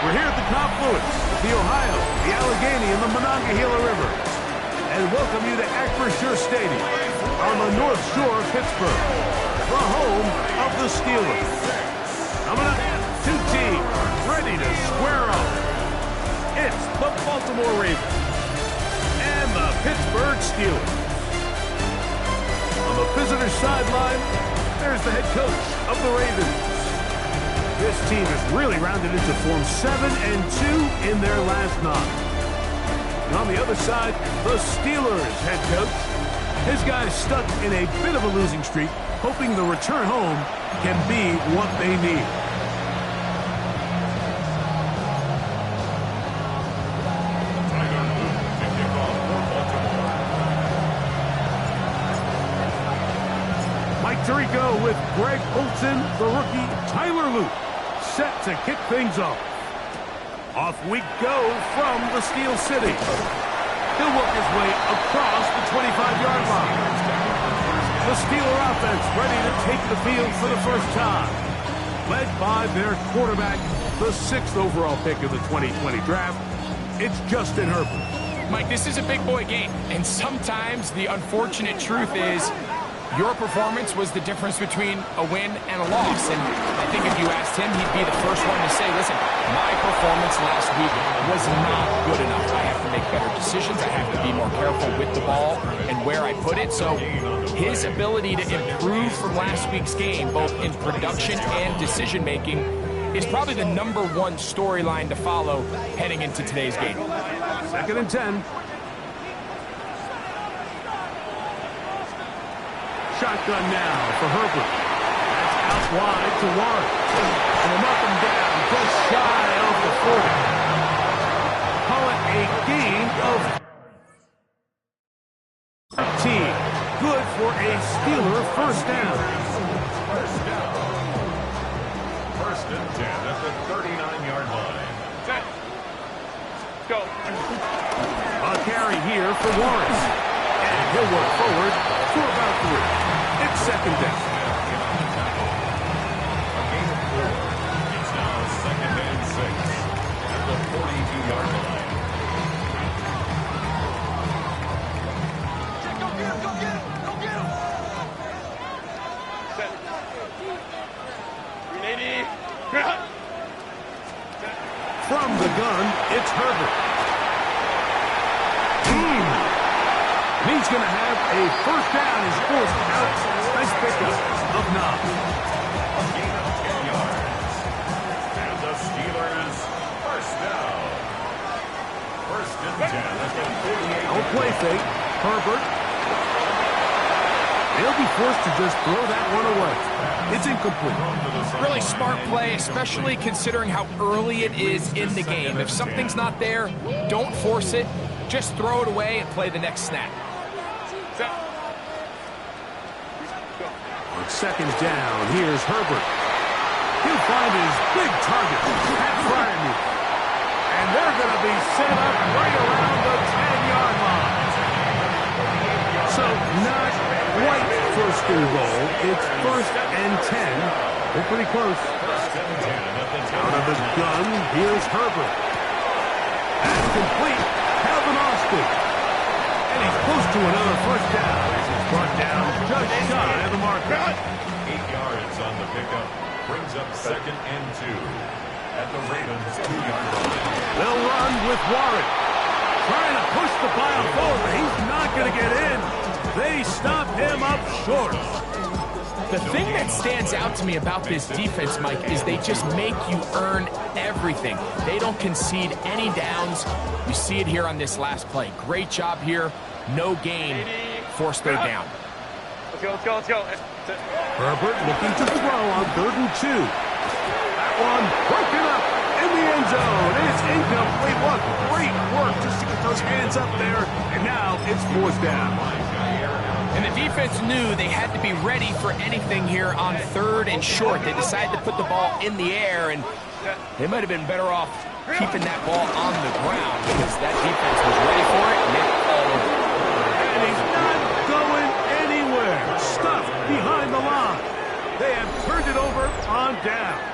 We're here at the confluence of the Ohio, the Allegheny, and the Monongahela River, and welcome you to Acrisure Stadium on the North Shore of Pittsburgh, the home of the Steelers. Coming up, two teams ready to square off. It's the Baltimore Ravens and the Pittsburgh Steelers. On the visitor sideline, there's the head coach of the Ravens. This team has really rounded into form 7-2 in their last 9. And on the other side, the Steelers head coach. His guys stuck in a bit of a losing streak, hoping the return home can be what they need. Mike Tirico with Greg Olsen, the rookie Tyler Luke, set to kick things off. Off we go from the Steel City. He'll work his way across the 25-yard line. The Steeler offense ready to take the field for the first time. Led by their quarterback, the 6th overall pick of the 2020 draft, it's Justin Herbert. Mike, this is a big boy game, and sometimes the unfortunate truth is your performance was the difference between a win and a loss. And I think if you asked him, he'd be the first one to say, listen, my performance last week was not good enough. I have to make better decisions. I have to be more careful with the ball and where I put it. So his ability to improve from last week's game, both in production and decision-making, is probably the #1 storyline to follow heading into today's game. 2nd and 10. Shotgun now for Herbert. That's out wide to Warren. And they'll knock him down just shy of the 40. Call it a gain of 13. Good for a Steeler first down. First and 10 at the 39-yard line. Go. A carry here for Warren. And he'll work forward for about 3. It's 2nd down. A gain of 4. It's now 2nd and 6 at the 42-yard line. Go get him! Go get him! Go get him! 380. From the gun, it's Herbert. He's going to have a first down. He's forced out. Nice pickup of 9. A gain of 10 yards. And the Steelers first down. First and 10 at the 48. No play fake. Herbert. They'll be forced to just throw that one away. It's incomplete. Really smart play, especially considering how early it is in the game. If something's not there, don't force it. Just throw it away and play the next snap. On 2nd down, here's Herbert. He'll find his big target, Pat Fryermuth. And they're going to be set up right around the 10-yard line. So not quite first and goal. It's 1st and 10. They're pretty close. Out of the gun, here's Herbert. And complete. Calvin Austin. And he's close to another first down. He's brought down just shy of the marker. 8 yards on the pickup. Brings up 2nd and 2 at the Ravens' 2-yard line. They'll run with Warren. Trying to push the pile forward. He's not going to get in. They stop him up short. The thing that stands out to me about this defense, Mike, is they just make you earn everything. They don't concede any downs. You see it here on this last play. Great job here. No gain. Forced third down. Let's go. Herbert looking to throw on 3rd and 2. That one broken up in the end zone. It's incomplete. What great work just to get those hands up there. And now it's 4th down. And the defense knew they had to be ready for anything here on 3rd and short. They decided to put the ball in the air, and they might have been better off keeping that ball on the ground because that defense was ready for it, and they followed. And he's not going anywhere. Stuffed behind the line. They have turned it over on downs.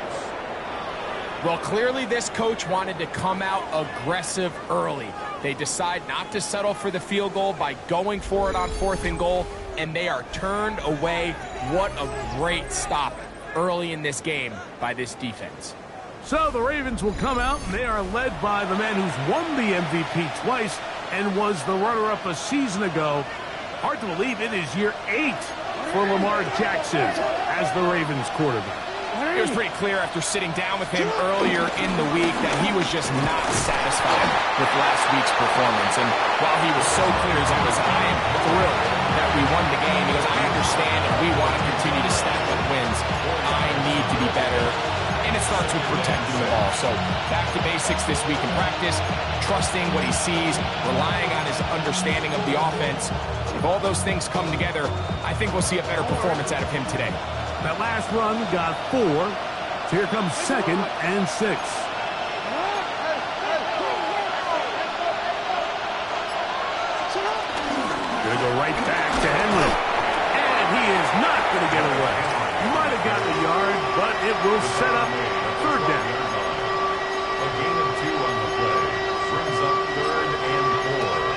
Well, clearly this coach wanted to come out aggressive early. They decide not to settle for the field goal by going for it on 4th and goal, and they are turned away. What a great stop early in this game by this defense. So the Ravens will come out, and they are led by the man who's won the MVP twice and was the runner-up a season ago. Hard to believe it is year 8 for Lamar Jackson as the Ravens quarterback. It was pretty clear after sitting down with him earlier in the week that he was just not satisfied with last week's performance. And while he was so clear, he's like, listen, I am thrilled that we won the game because I understand if we want to continue to stack up wins, I need to be better. And it starts with protecting the ball. So back to basics this week in practice, trusting what he sees, relying on his understanding of the offense. If all those things come together, I think we'll see a better performance out of him today. That last run got 4. So here comes 2nd and 6. Gonna go right back to Henry. And he is not gonna get away. He might have got the yard, but it will set up 3rd down. A gain of 2 on the play. Brings up 3rd and 4.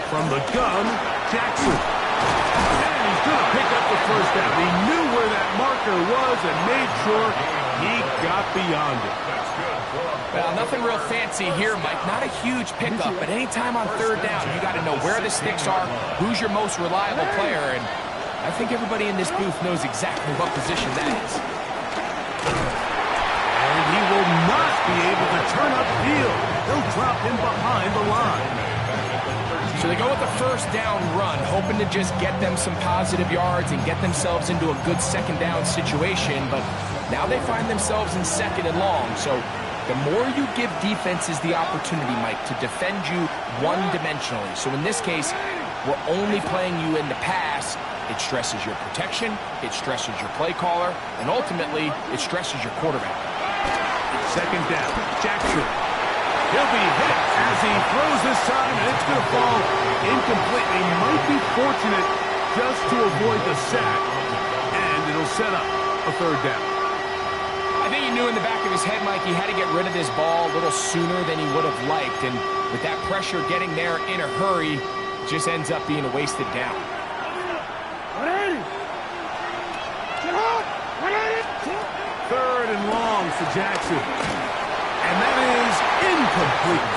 From the gun, Jackson. And he's going to pick up the 1st down. He knew where that marker was and made sure he got beyond it. Well, nothing real fancy here, Mike. Not a huge pickup, but anytime on 3rd down, you got to know where the sticks are, who's your most reliable player, and I think everybody in this booth knows exactly what position that is. And he will not be able to turn upfield. They'll drop him behind the line. So they go with the 1st down run, hoping to just get them some positive yards and get themselves into a good 2nd down situation, but now they find themselves in 2nd and long. So the more you give defenses the opportunity, Mike, to defend you one-dimensionally. So in this case, we're only playing you in the pass. It stresses your protection, it stresses your play caller, and ultimately, it stresses your quarterback. 2nd down, Jackson. He'll be hit as he throws this time, and it's going to fall incomplete. He might be fortunate just to avoid the sack, and it'll set up a 3rd down. I think he knew in the back of his head, Mike, he had to get rid of this ball a little sooner than he would have liked, and with that pressure getting there in a hurry, it just ends up being a wasted down. 3rd and long for Jackson. And that is incomplete.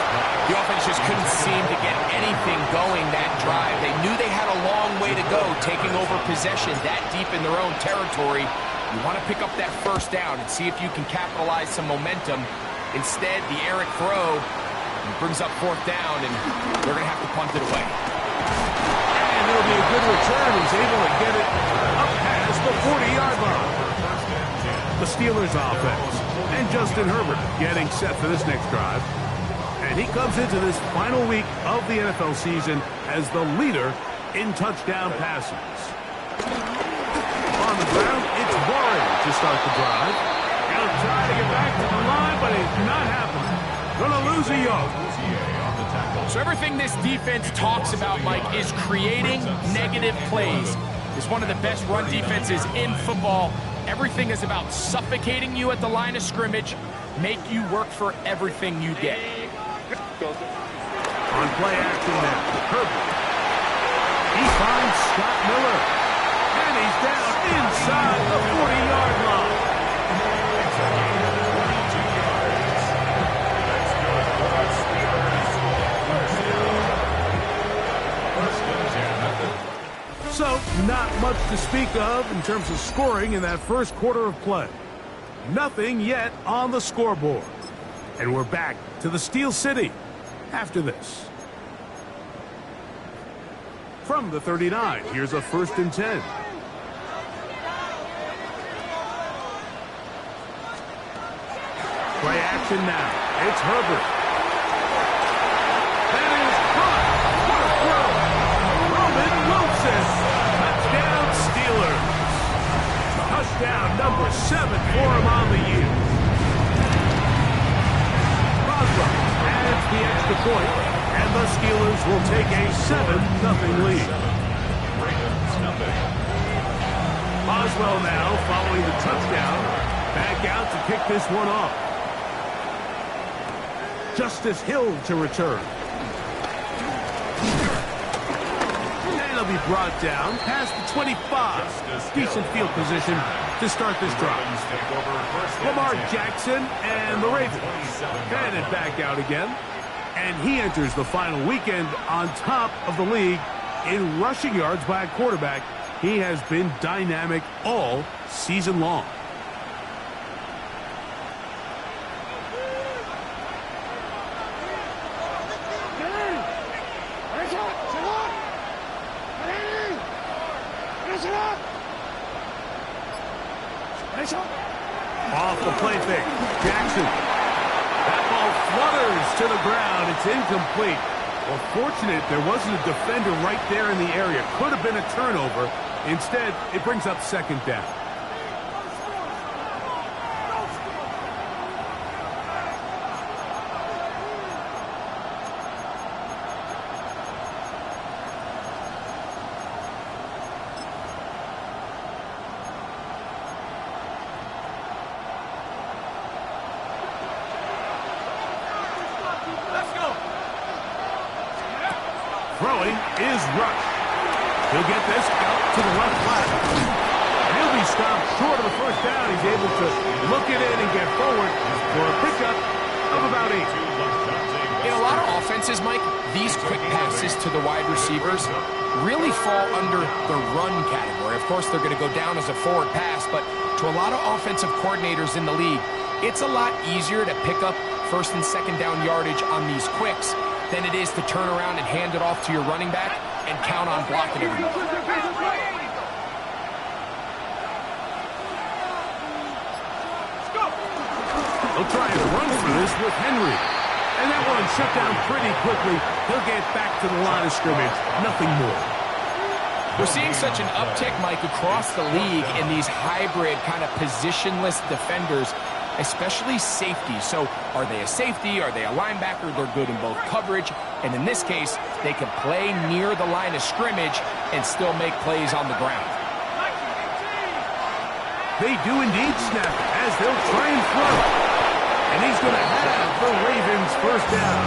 The offense just couldn't seem to get anything going that drive. They knew they had a long way to go, taking over possession that deep in their own territory. You want to pick up that 1st down and see if you can capitalize some momentum. Instead, the errant throw brings up 4th down, and they're going to have to punt it away. And it'll be a good return. He's able to get it up past the 40-yard line. The Steelers offense. And Justin Herbert getting set for this next drive. And he comes into this final week of the NFL season as the leader in touchdown passes. On the ground, it's Warren to start the drive. He'll try to get back to the line, but it's not happening. Gonna lose a yard. So everything this defense talks about, Mike, is creating negative plays. It's one of the best run defenses in football. Everything is about suffocating you at the line of scrimmage, make you work for everything you get. On play action now, Herbert. He finds Scott Miller. And he's down inside the 40-yard line. gain of 22 yards. That's good for the Steelers. First and 10. So, not much to speak of in terms of scoring in that first quarter of play. Nothing yet on the scoreboard. And we're back to the Steel City after this. From the 39, here's a 1st and 10. Play action now. It's Herbert. That is caught. What a throw. Roman Wilson. Touchdown Steelers. Touchdown number 7 for him on the year. Boswell adds the extra point, and the Steelers will take a 7-0 lead. Boswell now following the touchdown. Back out to kick this one off. Justice Hill to return. And he'll be brought down past the 25. Decent field position to start this drive. Lamar Jackson and the Ravens. Headed back out again. And he enters the final weekend on top of the league in rushing yards by a quarterback. He has been dynamic all season long. Off the play fake. Jackson. That ball flutters to the ground. It's incomplete. Well, fortunate there wasn't a defender right there in the area. Could have been a turnover. Instead, it brings up 2nd down. Throwing is Rush. He'll get this out to the left flat. He'll be stopped short of the 1st down. He's able to look it in and get forward for a pickup of about 8. In a lot of offenses, Mike, these quick passes to the wide receivers really fall under the run category. Of course, they're going to go down as a forward pass, but to a lot of offensive coordinators in the league, it's a lot easier to pick up 1st and 2nd down yardage on these quicks than it is to turn around and hand it off to your running back and count on blocking everything. They'll try and run for this with Henry. And that one shut down pretty quickly. He'll get back to the line of scrimmage. Nothing more. We're seeing such an uptick, Mike, across the league in these hybrid kind of positionless defenders, especially safety. So are they a safety? Are they a linebacker? They're good in both coverage. And in this case, they can play near the line of scrimmage and still make plays on the ground. They do indeed snap it as they'll try and throw. And he's going to have the Ravens 1st down.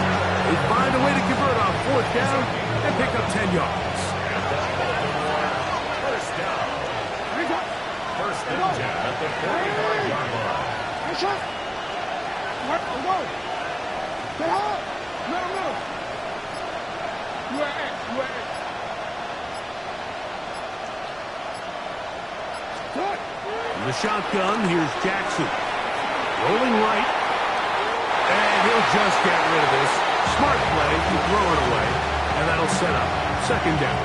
They find a way to convert on 4th down and pick up 10 yards. First down. 1st and 10 at the 45-yard line. In the shotgun, here's Jackson. Rolling right. And he'll just get rid of this. Smart play to throw it away. And that'll set up 2nd down.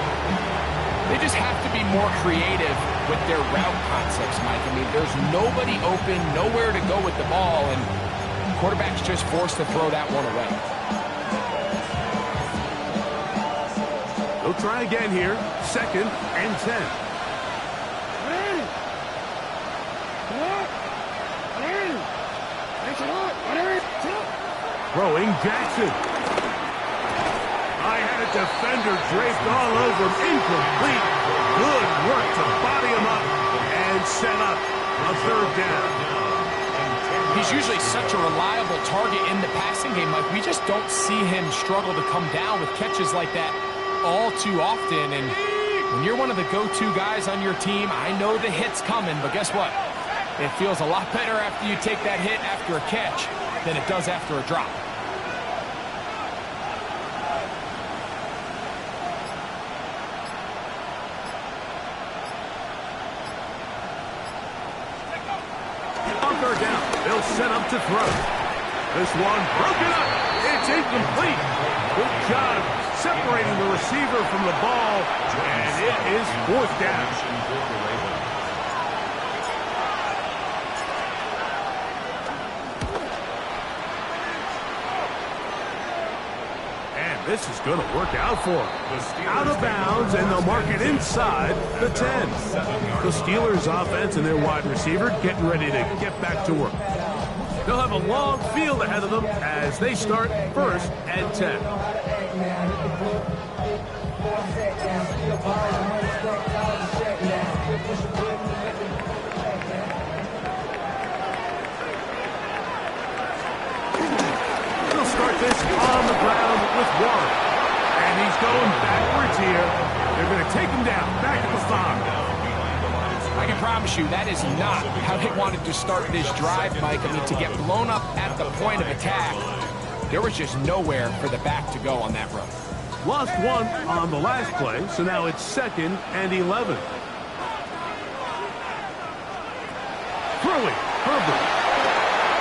They just have to be more creative with their route concepts, Mike. I mean, there's nobody open, nowhere to go with the ball, and quarterback's just forced to throw that one away. They'll try again here. 2nd and 10. Throwing Jackson. I had a defender draped all over him. Incomplete. Good work to body him up and set up a 3rd down. He's usually such a reliable target in the passing game. Like, we just don't see him struggle to come down with catches like that all too often. And when you're one of the go-to guys on your team, I know the hit's coming, but guess what? It feels a lot better after you take that hit after a catch than it does after a drop. On third down, they'll set up to throw. This one broken up. It's incomplete. Good job separating the receiver from the ball, and it is fourth down. And this is going to work out for them. Out of bounds, and they'll mark it inside the 10. The Steelers offense and their wide receiver getting ready to get back to work. They'll have a long field ahead of them as they start first and 10. They'll start this on the ground with Warren. And he's going backwards here. They're going to take him down, back at the 5. I can promise you that is not how they wanted to start this drive, Mike. I mean, to get blown up at the point of attack, there was just nowhere for the back to go on that run. Lost one on the last play, so now it's 2nd and 11. Throwing, Herbert.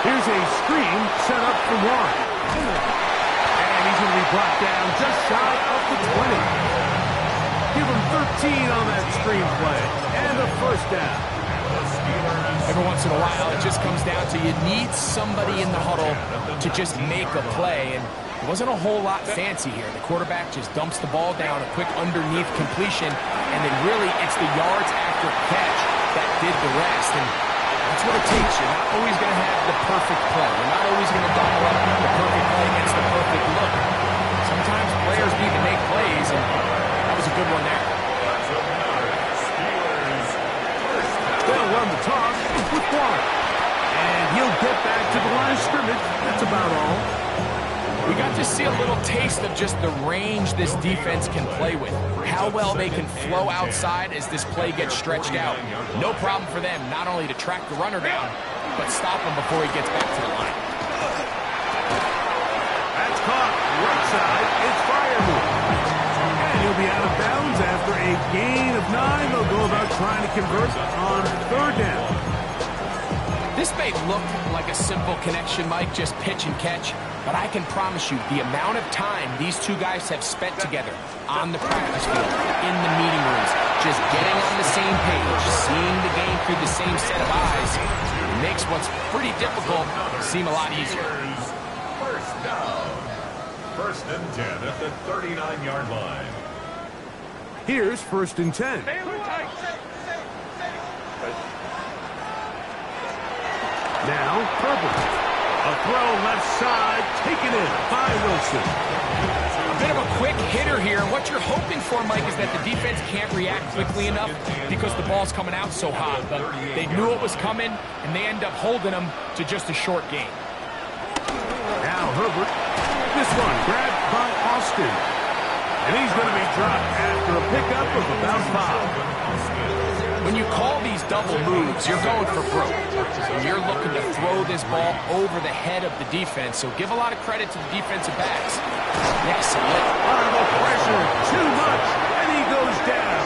Here's a screen set up for Warren. And he's going to be brought down just shy of the 20. Give him 13 on that screen play. And a first down. Every once in a while, it just comes down to you need somebody in the huddle to just make a play. And it wasn't a whole lot fancy here. The quarterback just dumps the ball down, a quick underneath completion, and then really it's the yards after catch that did the rest. And that's what it takes. You're not always going to have the perfect play. You're not always going to dial up the perfect play against the perfect look. Sometimes players need to make plays, and that was a good one there. They'll run the toss with Warren. And he'll get back to the line of scrimmage. That's about all. We got to see a little taste of just the range this defense can play with. How well they can flow outside as this play gets stretched out. No problem for them not only to track the runner down, but stop him before he gets back to the line. That's caught. Right side. It's Firemore. And he'll be out of bounds after a gain of 9. They'll go about trying to convert on third down. This may look like a simple connection, Mike, just pitch and catch, but I can promise you the amount of time these two guys have spent together on the practice field, in the meeting rooms, just getting on the same page, seeing the game through the same set of eyes, makes what's pretty difficult seem a lot easier. First down. 1st and 10 at the 39-yard line. Here's 1st and 10. Now, Herbert. A throw left side, taken in by Wilson. A bit of a quick hitter here. What you're hoping for, Mike, is that the defense can't react quickly enough because the ball's coming out so hot. But they knew it was coming, and they end up holding them to just a short gain. Now Herbert. This one grabbed by Austin. And he's going to be dropped after a pickup of about 5. When you call these double moves, you're going for broke. And you're looking to throw this ball over the head of the defense. So give a lot of credit to the defensive backs. Yes, Under pressure, too much, and he goes down.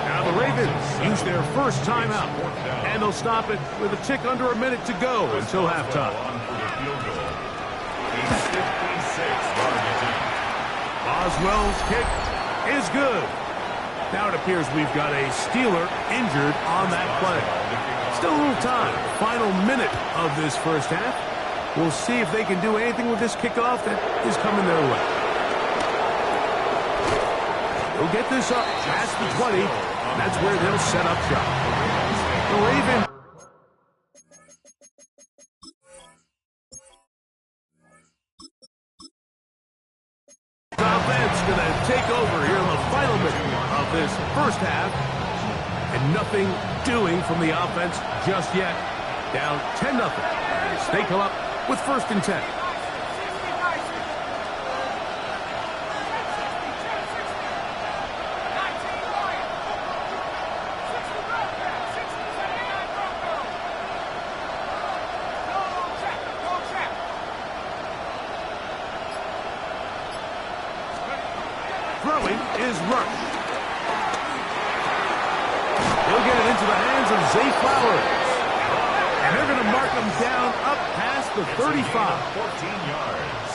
Now the Ravens use their first timeout, and they'll stop it with a tick under a minute to go until halftime. Boswell's kick is good. Now it appears we've got a Steeler injured on that play. Still a little time. Final minute of this first half. We'll see if they can do anything with this kickoff that is coming their way. They'll get this up past the 20. That's where they'll set up shop. The Ravens. Offense going to take over here in the final minute of this first half. And nothing doing from the offense just yet. Down 10-0. They come up with 1st and 10. Throwing is Rush. He'll get it into the hands of Zay Flowers. And they're going to mark him down up past the 35. 14 yards.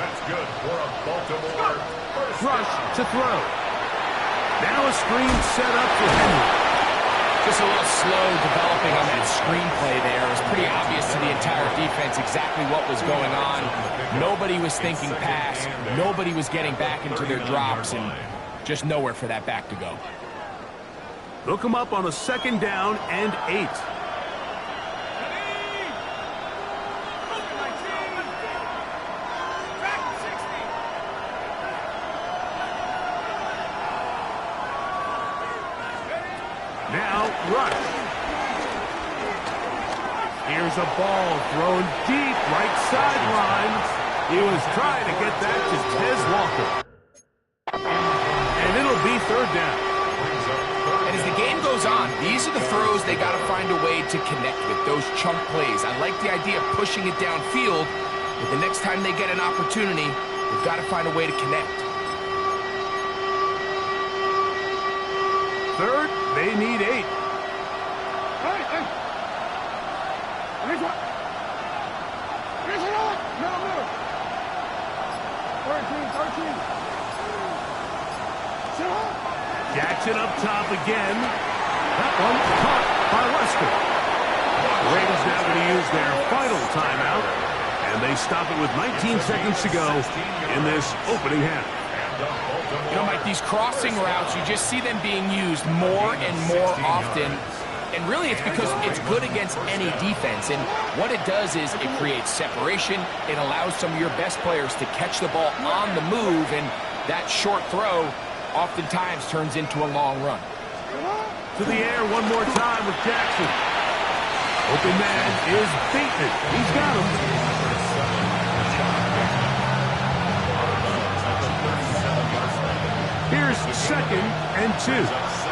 That's good for a Baltimore first Rush down. to throw. Now a screen set up for Henry. Just a little slow developing on that screenplay there. It was pretty obvious to the entire defense exactly what was going on. Nobody was thinking pass. Nobody was getting back into their drops, and just nowhere for that back to go. Look him up on a 2nd down and 8. Now Rush. Here's a ball thrown deep right sideline. He was trying to get that to Tez Walker. And it'll be 3rd down. And as the game goes on, these are the throws they got to find a way to connect with, those chunk plays. I like the idea of pushing it downfield, but the next time they get an opportunity, they've got to find a way to connect. 3rd, they need 8. Jackson up top again. That one caught by Lester. The Ravens now going to use their final timeout, and they stop it with 19 seconds to go in this opening half. You know, Mike, these crossing routes, you just see them being used more and more often. And really, it's because it's good against any defense. And what it does is it creates separation. It allows some of your best players to catch the ball on the move. And that short throw oftentimes turns into a long run. To the air one more time with Jackson. Open man is Bateman. He's got him. Here's 2nd and 2.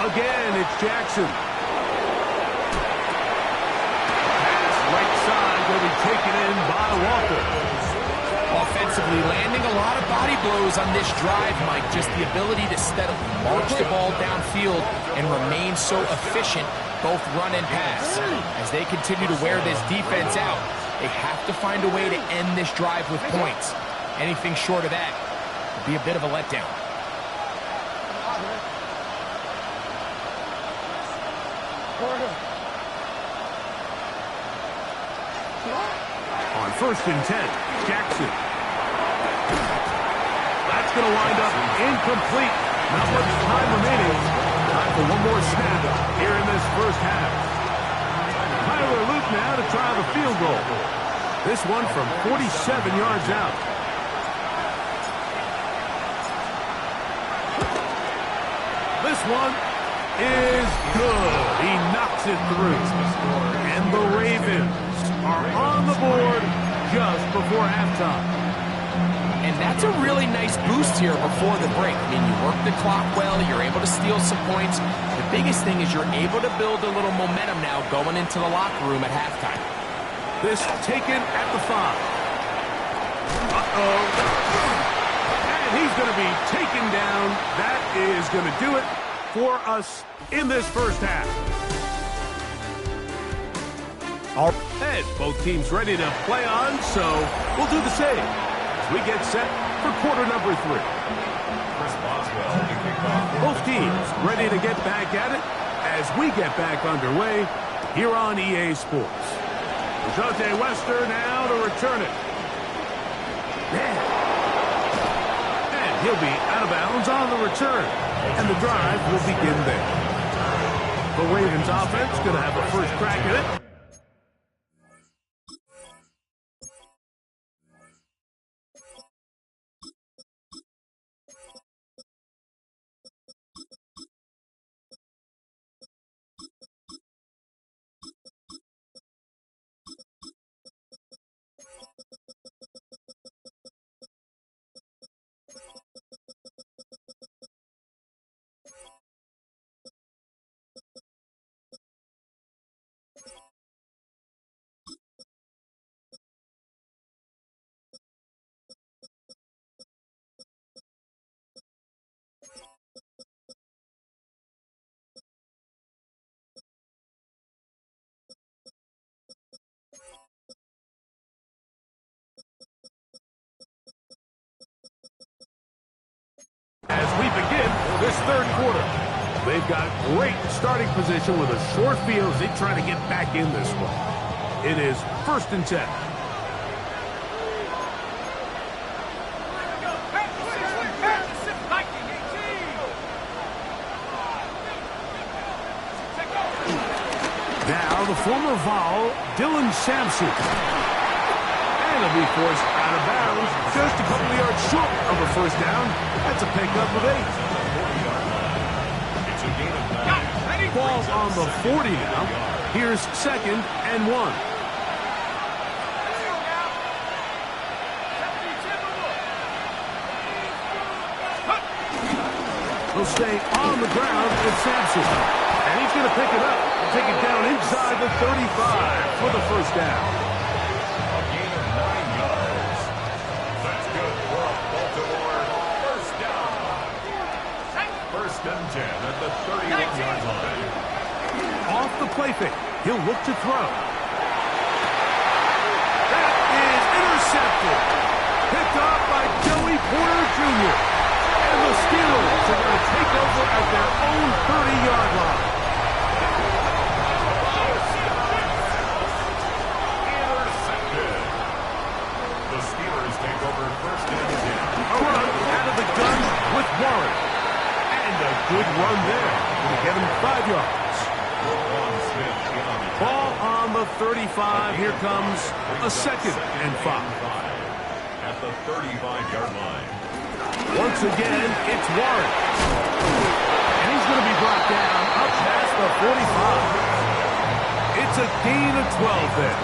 Again, it's Jackson. Pass right side will be taken in by Walker. Offensively, landing a lot of body blows on this drive, Mike. Just the ability to steadily march the ball downfield and remain so efficient, both run and pass. As they continue to wear this defense out, they have to find a way to end this drive with points. Anything short of that would be a bit of a letdown. On 1st and 10, Jackson. That's going to wind up incomplete. Not much time remaining. Time for one more snap here in this first half. Tyler Luke now to try the field goal. This one from 47 yards out. This one is good. He knocks it through. And the Ravens are on the board just before halftime. And that's a really nice boost here before the break. I mean, you work the clock well, you're able to steal some points. The biggest thing is you're able to build a little momentum now going into the locker room at halftime. This taken at the 5. Uh-oh. And he's going to be taken down. That is going to do it for us in this first half. All right, both teams ready to play on, so we'll do the same as we get set for quarter number 3. Both teams ready to get back at it as we get back underway here on EA Sports. Dejounte Wester now to return it. And he'll be out of bounds on the return, and the drive will begin there. The Ravens offense going to have a first crack at it. third quarter. They've got great starting position with a short field as they try to get back in this one. It is 1st and 10. Now the former Vol, Dylan Sampson. And he'll be forced out of bounds just a couple of yards short of a first down. That's a pickup of 8. Ball on the 40 now. Here's 2nd and 1. He'll stay on the ground with Sampson. And he's going to pick it up and take it down inside the 35 for the first down. A gain of 9 yards. That's good for a Baltimore first down. 1st and 10 at the 31-yard line. Off the play fake. He'll look to throw. That is intercepted. Picked off by Joey Porter Jr. And the Steelers are going to take over at their own 30-yard line. Intercepted. The Steelers take over 1st and 10. A run out of the gun with Warren. And a good run there. Going to get him 5 yards. Ball on the 35. Here comes a 2nd and 5. At the 35-yard line. Once again, it's Warren. And he's going to be brought down up past the 45. It's a gain of 12 there.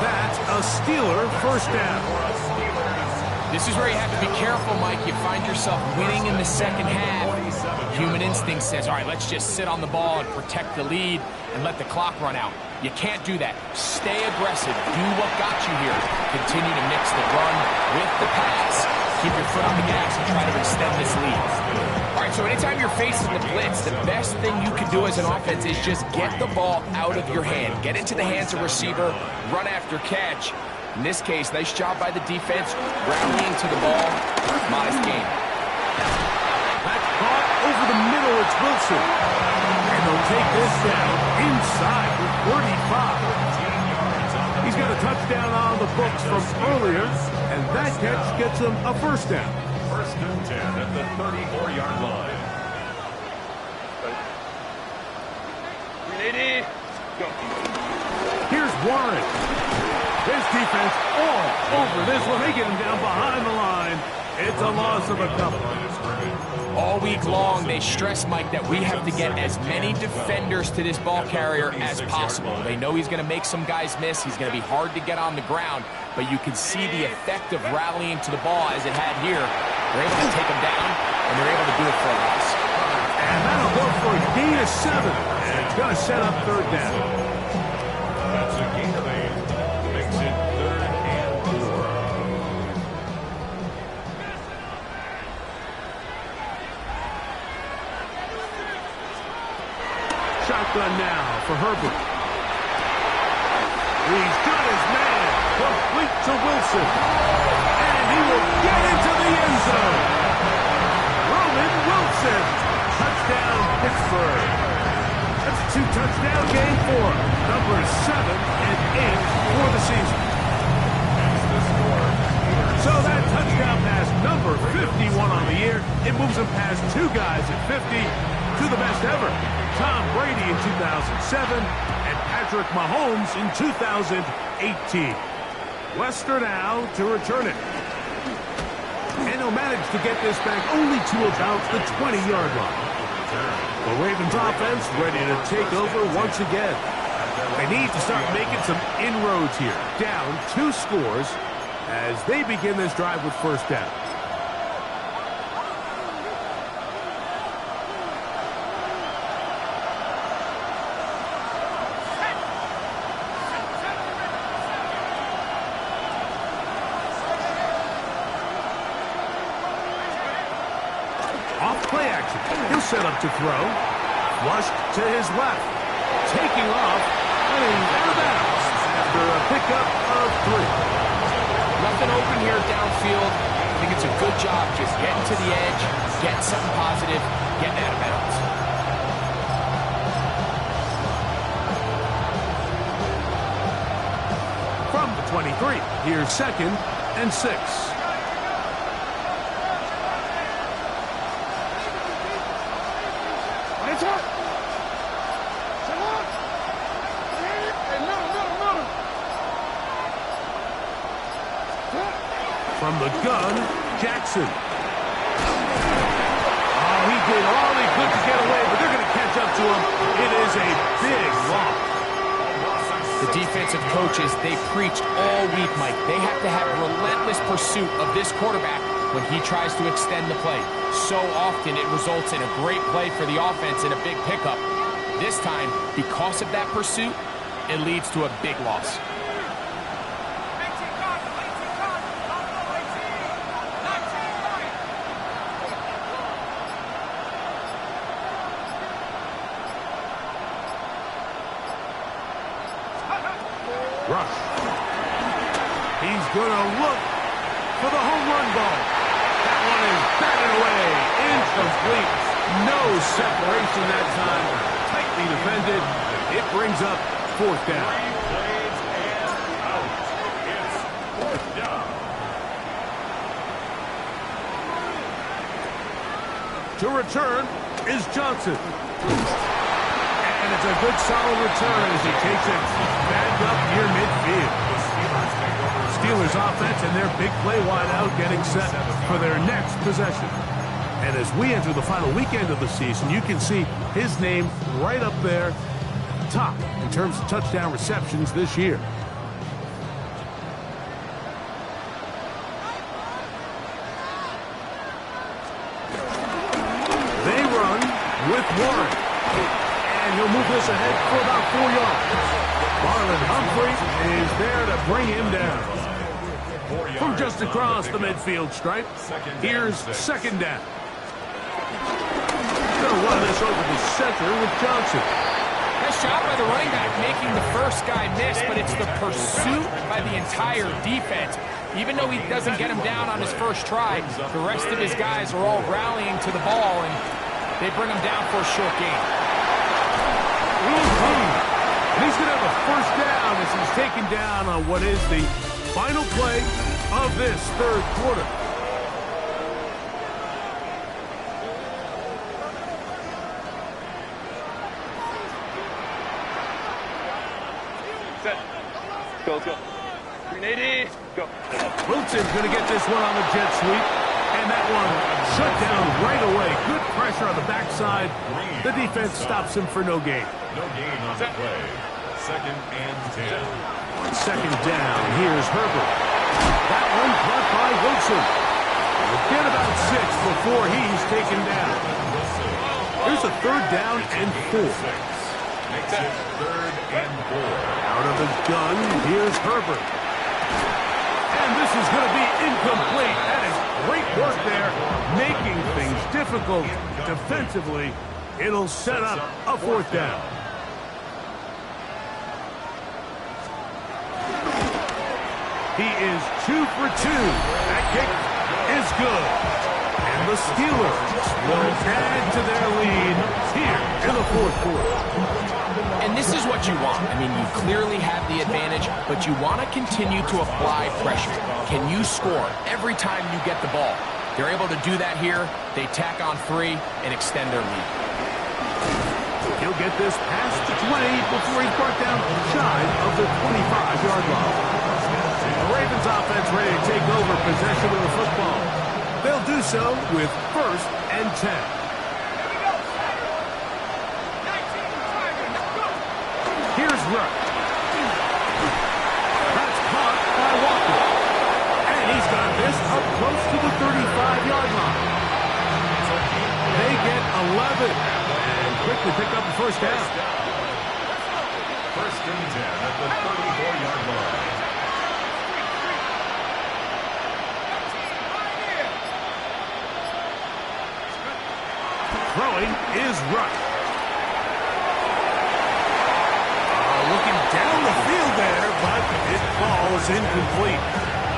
That's a Steeler first down. This is where you have to be careful, Mike. You find yourself winning in the second half. Human instinct says, all right, let's just sit on the ball and protect the lead and let the clock run out. You can't do that. Stay aggressive. Do what got you here. Continue to mix the run with the pass. Keep your foot on the gas and try to extend this lead. All right, so anytime you're facing the blitz, the best thing you can do as an offense is just get the ball out of your hand. Get into the hands of receiver, run after catch. In this case, nice job by the defense, rallying to the ball. Modest gain. That's caught over the middle. It's Wilson. And they'll take this down inside the 35. He's got a touchdown on the books from earlier, and that catch gets him a first down. 1st and 10 at the 34-yard line. 380. Go. Here's Warren. His defense all over this one. They get him down behind the line. It's a loss of a couple. All week long, they stress, Mike, that we have to get as many defenders to this ball carrier as possible. They know he's going to make some guys miss. He's going to be hard to get on the ground. But you can see the effect of rallying to the ball as it had here. They're able to take him down, and they're able to do it for a loss. And that'll go for a gain of 7. And it's going to set up 3rd down. That's a gain of 8. Makes it 3rd and 4. Shotgun now for Herbert. He's got his man. Complete to Wilson. And he will get into the end zone. Roman Wilson. Touchdown, Pittsburgh. That's a 2-touchdown game for him. Numbers 7 and 8 for the season. So that touchdown pass, number 51 on the year, it moves him past 2 guys at 50 to the best ever. Tom Brady in 2007 and Patrick Mahomes in 2018. Wester now to return it. And he'll manage to get this back only to about the 20-yard line. The Ravens offense ready to take over once again. They need to start making some inroads here. Down 2 scores as they begin this drive with first down. Off play action. He'll set up to throw. Flushed to his left. Taking off. And out of bounds after a pickup of 3. Nothing open here downfield. I think it's a good job just getting to the edge, getting something positive, getting out of bounds. From the 23, here's 2nd and 6. From the gun, Jackson. Oh, he did all he could to get away, but they're going to catch up to him. It is a big loss. The defensive coaches, they preached all week, Mike. They have to have relentless pursuit of this quarterback when he tries to extend the play. So often it results in a great play for the offense and a big pickup. This time, because of that pursuit, it leads to a big loss. Rush. He's going to look for the home run ball. That one is batted away. Incomplete. No separation that time. Tightly defended. It brings up 4th down. 3 plays and out. It's 4th down. To return is Johnson. And it's a good solid return as he takes it back up near midfield. Steelers offense and their big play wide out getting set for their next possession. And as we enter the final weekend of the season, you can see his name right up there at the top in terms of touchdown receptions this year. They run with Warren. And he'll move this ahead for about 4 yards. Marlon Humphrey is there to bring him down. From just across the midfield stripe, here's 2nd down. Going to run this over the center with Johnson. Nice job by the running back making the first guy miss, but it's the pursuit by the entire defense. Even though he doesn't get him down on his first try, the rest of his guys are all rallying to the ball, and they bring him down for a short gain. And he's going to have a 1st down as he's taken down on what is the final play of this 3rd quarter. Set. Go, let's go. 380. Go. Wilson's going to get this one on the jet sweep. And that one shut down right away. Good pressure on the backside. The defense stops him for no gain. No gain on the play. 2nd and 10. On 2nd down, here's Herbert. That one caught by Wilson. We'll get about 6 before he's taken down. Here's a 3rd down and 4. Makes it 3rd and 4. Out of the gun, here's Herbert. And this is going to be incomplete. That is great work there, making things difficult defensively. It'll set up a 4th down. He is 2 for 2. That kick is good. And the Steelers will add to their lead here in the 4th quarter. And this is what you want. I mean, you clearly have the advantage, but you want to continue to apply pressure. Can you score every time you get the ball? They're able to do that here. They tack on 3 and extend their lead. He'll get this past the 20 before he's brought down shy of the 25-yard line. The Ravens offense ready to take over possession of the football. They'll do so with 1st and 10. Here's Rush. That's caught by Walker. And he's got this up close to the 35-yard line. They get 11 and quickly pick up the 1st down. 1st and 10 at the 34-yard line. Throwing is Rush. Looking down the field there, but it falls incomplete.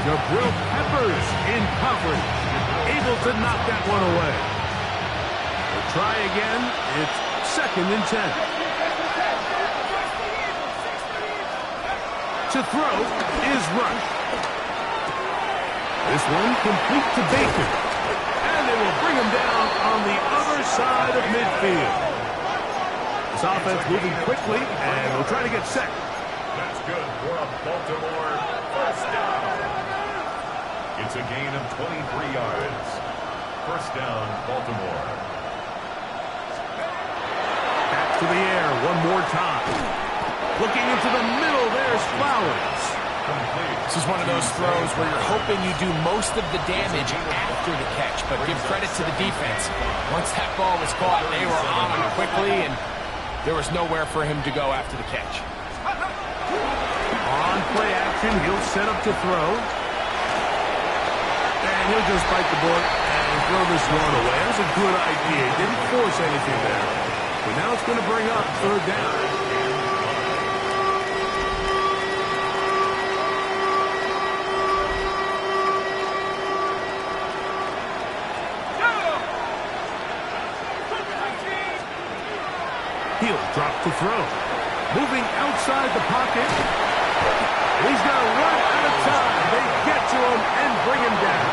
Jabril Peppers in coverage, able to knock that one away. We'll try again. It's 2nd and 10. To throw is Rush. This one complete to Baker. And they will bring him down on the other side of midfield. This offense moving quickly, and we'll try to get set. That's good for a Baltimore first down. It's a gain of 23 yards. First down, Baltimore. Back to the air one more time. Looking into the middle, there's Flowers. This is one of those throws where you're hoping you do most of the damage after the catch, but give credit to the defense. Once that ball was caught, they were on him quickly, and there was nowhere for him to go after the catch. On play action, he'll set up to throw. And he'll just bite the bullet and throw this one away. That was a good idea. He didn't force anything there. But now it's going to bring up 3rd down. He'll drop to throw. Moving outside the pocket. He's going to run out of time. They get to him and bring him down.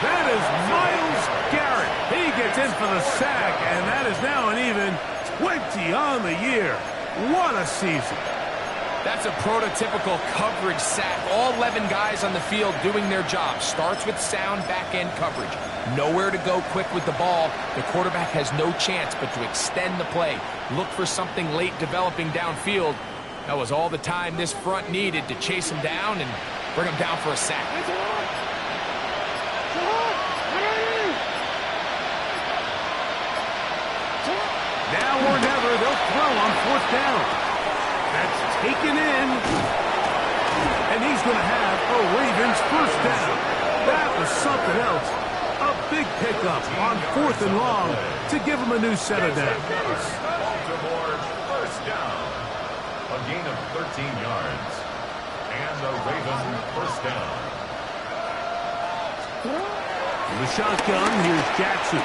That is Myles Garrett. He gets in for the sack, and that is now an even 20 on the year. What a season. That's a prototypical coverage sack. All 11 guys on the field doing their job. Starts with sound back-end coverage. Nowhere to go quick with the ball. The quarterback has no chance but to extend the play. Look for something late developing downfield. That was all the time this front needed to chase him down and bring him down for a sack. Now or never, they'll throw on 4th down. That's taken in. And he's going to have a Ravens first down. That was something else. A big pickup on 4th and long to give him a new set of downs. Baltimore first down. A gain of 13 yards. And the Ravens first down. In the shotgun, here's Jackson.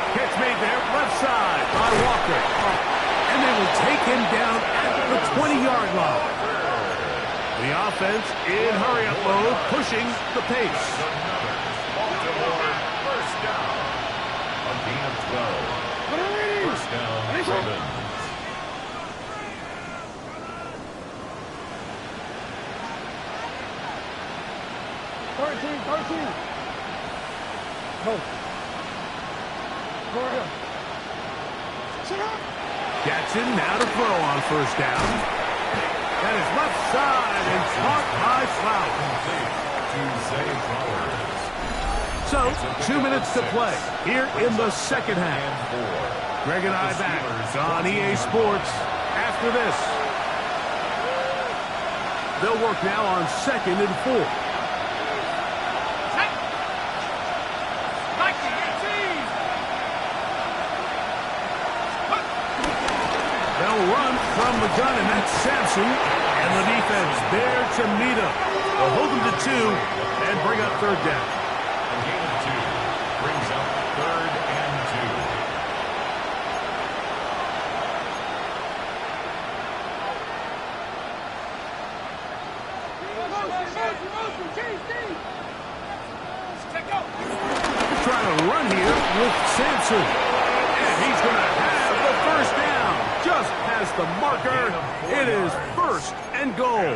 Catch made there, left side by Walker. And they will take him down at the 20-yard line. The offense in hurry-up mode, pushing the pace. Baltimore first down. A gain of 12. First down, Ravens. Jackson now to throw on first down. That is left side and caught by Flowers. So, 2 minutes to play here in the second half. Greg and I back on EA Sports after this. They'll work now on 2nd and 4. They'll run from the gun, and that's Sampson. And the defense there to meet him. They'll hold him to 2 and bring up 3rd down. A gain of 2 brings up 3rd and 2. Trying to run here with Sampson. And he's going to have the first down. Just past the marker. It is 1st and goal.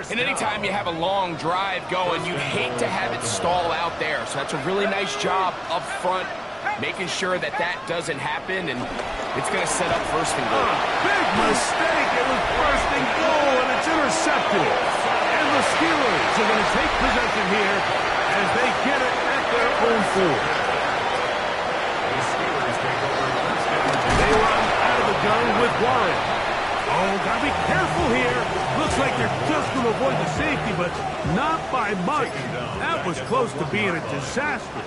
And anytime you have a long drive going, you hate to have it stall out there. So that's a really nice job up front, making sure that that doesn't happen, and it's going to set up 1st and goal. Big mistake. It was 1st and goal, and it's intercepted. And the Steelers are going to take possession here as they get it at their own 4. They run out of the gun with Warren. Oh, gotta be careful here. Looks like they're just going to avoid the safety, but not by much. That was close to being a disaster.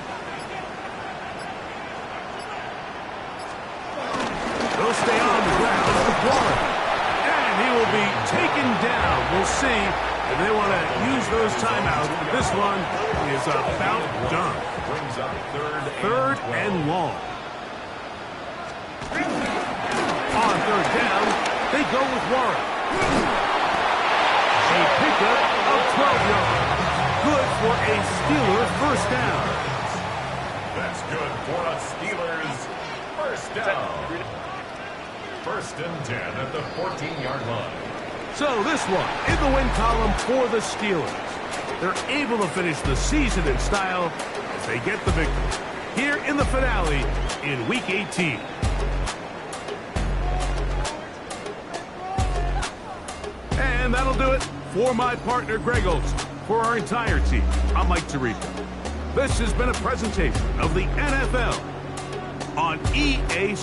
They'll stay on the ground with Warren. And he will be taken down. We'll see And they want to use those timeouts, but this one is about done. Brings up Third and long. On third down, they go with Warren. A pickup of 12 yards. Good for a Steeler first down. That's good for a Steelers first down. First and 10 at the 14-yard line. So this one in the win column for the Steelers. They're able to finish the season in style as they get the victory here in the finale in Week 18. And that'll do it for my partner, Greg Olson. For our entire team, I'm Mike Tirico. This has been a presentation of the NFL on EA